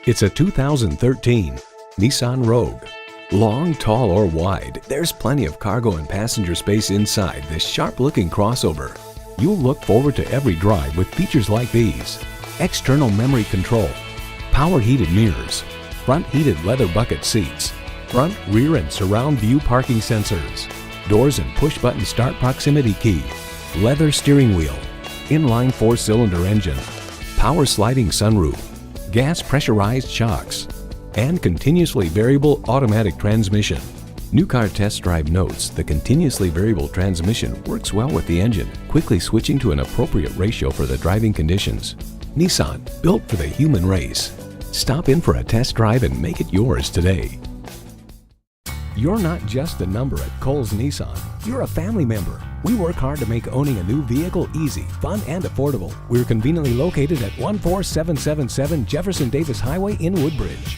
It's a 2013 Nissan Rogue. Long, tall, or wide, there's plenty of cargo and passenger space inside this sharp-looking crossover. You'll look forward to every drive with features like these: external memory control, power heated mirrors, front heated leather bucket seats, front, rear, and surround view parking sensors, doors and push-button start proximity key, leather steering wheel, inline 4-cylinder engine, power sliding sunroof, gas pressurized shocks, and continuously variable automatic transmission. New Car Test Drive notes the continuously variable transmission works well with the engine, quickly switching to an appropriate ratio for the driving conditions. Nissan, built for the human race. Stop in for a test drive and make it yours today. You're not just a number at Cowles Nissan. You're a family member. We work hard to make owning a new vehicle easy, fun, and affordable. We're conveniently located at 14777 Jefferson Davis Highway in Woodbridge.